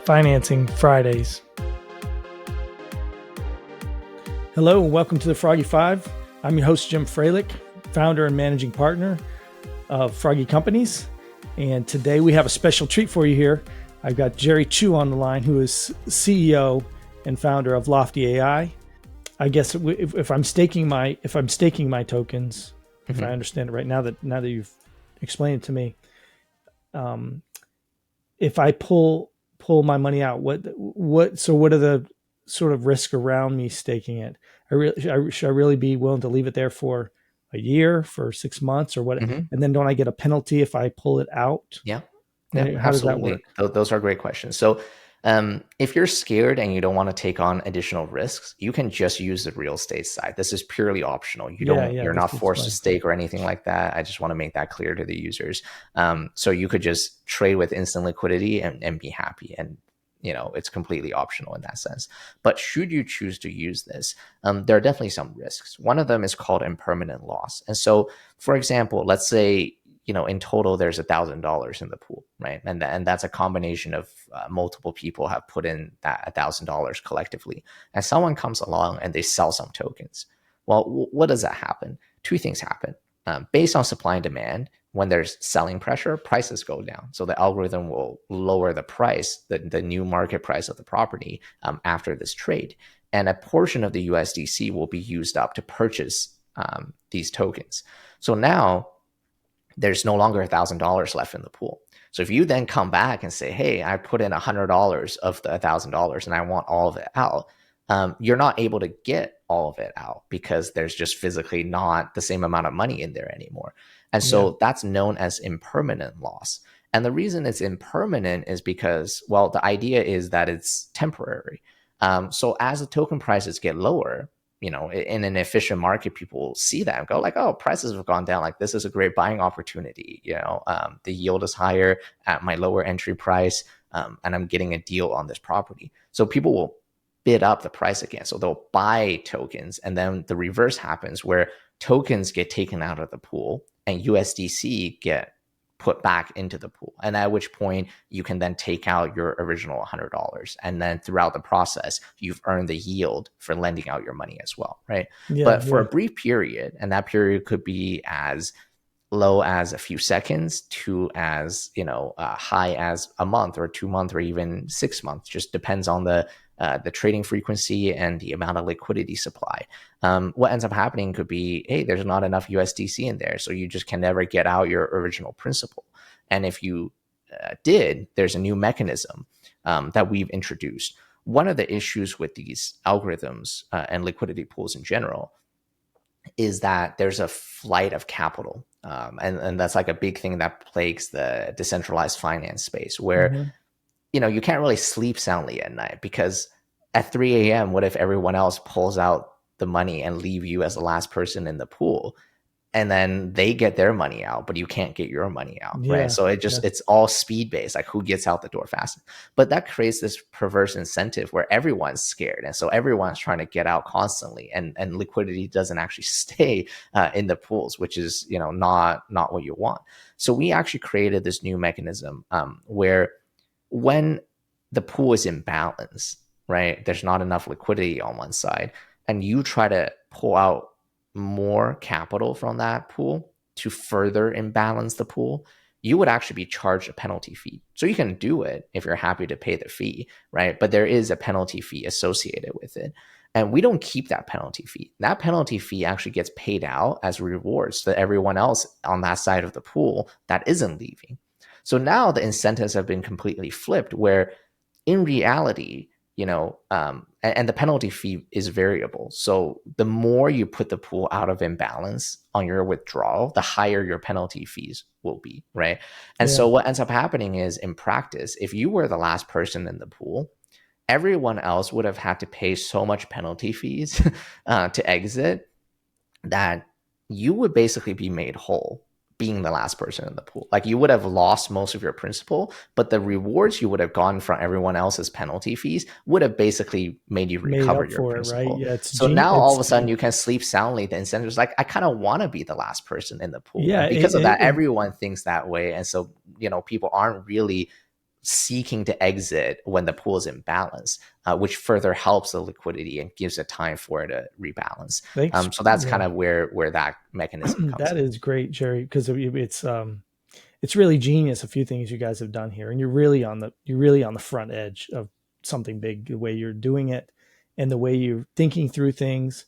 Financing Fridays. Hello and welcome to the Froggy Five. I'm your host, Jim Freilich, founder and managing partner of Froggy Companies. And today we have a special treat for you here. I've got Jerry Chu on the line, who is CEO and founder of Lofty AI. I guess if I'm staking my tokens, if I understand it right, now that you've explained it to me, if I pull my money out, what are the sort of risk around me staking it? Should I really be willing to leave it there for a year, for 6 months, or what? And then don't I get a penalty if I pull it out? Yeah, How does that work? Those are great questions. So if you're scared and you don't want to take on additional risks, you can just use the real estate side. This is purely optional. You're not forced to stake or anything like that. I just want to make that clear to the users. So you could just trade with instant liquidity and be happy. And it's completely optional in that sense. But should you choose to use this, there are definitely some risks. One of them is called impermanent loss. And so, for example, let's say in total, there's $1,000 in the pool, right? And that's a combination of multiple people have put in that $1,000 collectively. And someone comes along and they sell some tokens. Well, what does that happen? Two things happen. Based on supply and demand, when there's selling pressure, prices go down. So the algorithm will lower the price, the new market price of the property after this trade. And a portion of the USDC will be used up to purchase these tokens. So now, there's no longer $1,000 left in the pool. So if you then come back and say, hey, I put in $100 of the $1,000 and I want all of it out, you're not able to get all of it out because there's just physically not the same amount of money in there anymore. And so that's known as impermanent loss. And the reason it's impermanent is because, well, the idea is that it's temporary. So as the token prices get lower, in an efficient market, people will see that and go like, oh, prices have gone down. Like, this is a great buying opportunity. The yield is higher at my lower entry price, and I'm getting a deal on this property. So people will bid up the price again. So they'll buy tokens, and then the reverse happens where tokens get taken out of the pool and USDC get put back into the pool. And at which point you can then take out your original $100. And then throughout the process, you've earned the yield for lending out your money as well, right? But for a brief period, and that period could be as low as a few seconds to as, high as a month or 2 months or even 6 months, just depends on the trading frequency and the amount of liquidity supply. What ends up happening could be, hey, there's not enough USDC in there, so you just can never get out your original principal. And if you did, there's a new mechanism that we've introduced. One of the issues with these algorithms and liquidity pools in general is that there's a flight of capital. And that's like a big thing that plagues the decentralized finance space, where you can't really sleep soundly at night, because at 3 a.m., what if everyone else pulls out the money and leave you as the last person in the pool? And then they get their money out, but you can't get your money out, right? So it's all speed based, like who gets out the door fastest. But that creates this perverse incentive where everyone's scared. And so everyone's trying to get out constantly, and liquidity doesn't actually stay in the pools, which is, not what you want. So we actually created this new mechanism where when the pool is imbalanced, right, there's not enough liquidity on one side, and you try to pull out more capital from that pool to further imbalance the pool, you would actually be charged a penalty fee. So you can do it if you're happy to pay the fee, right? But there is a penalty fee associated with it. And we don't keep that penalty fee. That penalty fee actually gets paid out as rewards to everyone else on that side of the pool that isn't leaving. So now the incentives have been completely flipped, where in reality, and the penalty fee is variable. So the more you put the pool out of imbalance on your withdrawal, the higher your penalty fees will be, right? And so what ends up happening is, in practice, if you were the last person in the pool, everyone else would have had to pay so much penalty fees to exit that you would basically be made whole being the last person in the pool. Like, you would have lost most of your principal, but the rewards you would have gotten from everyone else's penalty fees would have basically made you recover your principal. Right? So now all of a sudden you can sleep soundly. The incentive is like, I kind of want to be the last person in the pool. Yeah, and because of that, everyone thinks that way. And so, people aren't really seeking to exit when the pool is in balance, which further helps the liquidity and gives it time for it to rebalance. So that's kind of where that mechanism comes That in. is great, Jerry, because it's really genius. A few things you guys have done here, and you're really on the front edge of something big. The way you're doing it, and the way you're thinking through things.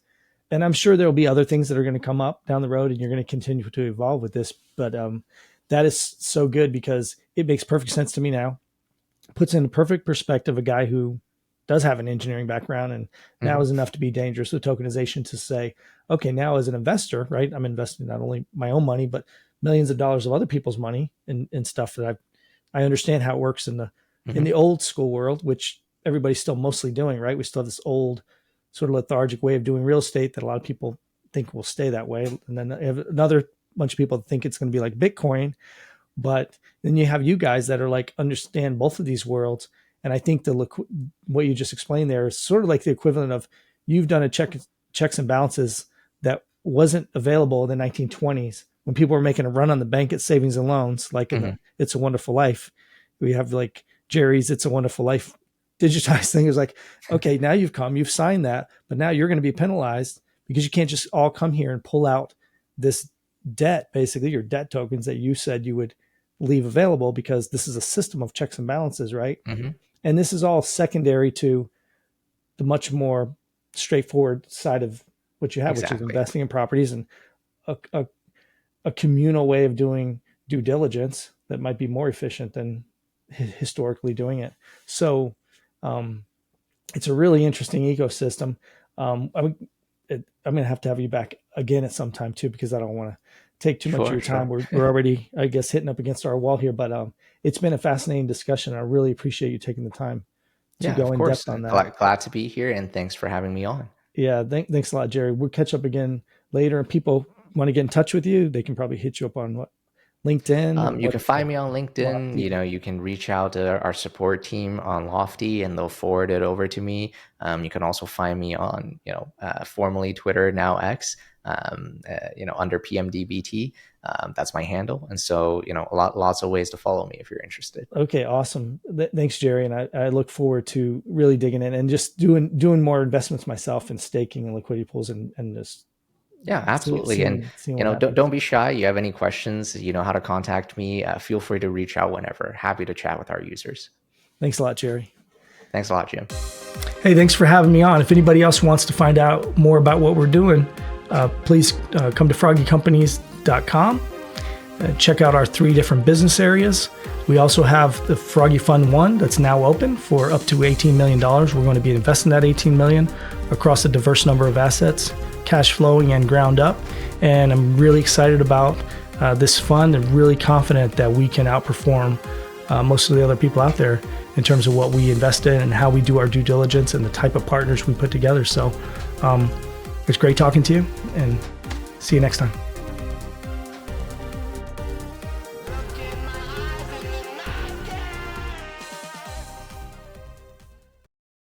And I'm sure there'll be other things that are going to come up down the road, and you're going to continue to evolve with this. But that is so good because it makes perfect sense to me now. Puts in a perfect perspective a guy who does have an engineering background and now is enough to be dangerous with tokenization to say, okay, now as an investor, right, I'm investing not only my own money, but millions of dollars of other people's money in stuff that I understand how it works in the old school world, which everybody's still mostly doing, right? We still have this old sort of lethargic way of doing real estate that a lot of people think will stay that way. And then I have another bunch of people that think it's going to be like Bitcoin. But then you have you guys that are like, understand both of these worlds. And I think what you just explained there is sort of like the equivalent of you've done a checks and balances that wasn't available in the 1920s when people were making a run on the bank at savings and loans, like in the It's a Wonderful Life. We have like Jerry's It's a Wonderful Life digitized thing. It was like, okay, now you've signed that, but now you're going to be penalized because you can't just all come here and pull out this debt, basically your debt tokens that you said you would leave available, because this is a system of checks and balances, right? And this is all secondary to the much more straightforward side of what you have, which is investing in properties and a communal way of doing due diligence that might be more efficient than historically doing it. So it's a really interesting ecosystem. I'm going to have you back again at some time too, because I don't want to take too much of your time. We're already, I guess, hitting up against our wall here, but it's been a fascinating discussion. I really appreciate you taking the time to go in depth on that. Glad to be here, and thanks for having me on. Yeah, thanks a lot, Jerry. We'll catch up again later. And people want to get in touch with you, they can probably hit you up on LinkedIn. You can find me on LinkedIn. Lofty. You can reach out to our support team on Lofty and they'll forward it over to me. You can also find me on, formerly Twitter, now X, under PMDBT. That's my handle. And so, lots of ways to follow me if you're interested. Okay, awesome. Thanks, Jerry. And I look forward to really digging in and just doing more investments myself in staking and liquidity pools and just. Yeah, absolutely. And, don't be shy. You have any questions, you know how to contact me. Feel free to reach out whenever. Happy to chat with our users. Thanks a lot, Jerry. Thanks a lot, Jim. Hey, thanks for having me on. If anybody else wants to find out more about what we're doing, please come to froggycompanies.com. Check out our 3 different business areas. We also have the Froggy Fund 1 that's now open for up to $18 million. We're going to be investing that $18 million across a diverse number of assets, cash flowing and ground up. And I'm really excited about this fund and really confident that we can outperform most of the other people out there in terms of what we invest in and how we do our due diligence and the type of partners we put together. So it's great talking to you, and see you next time.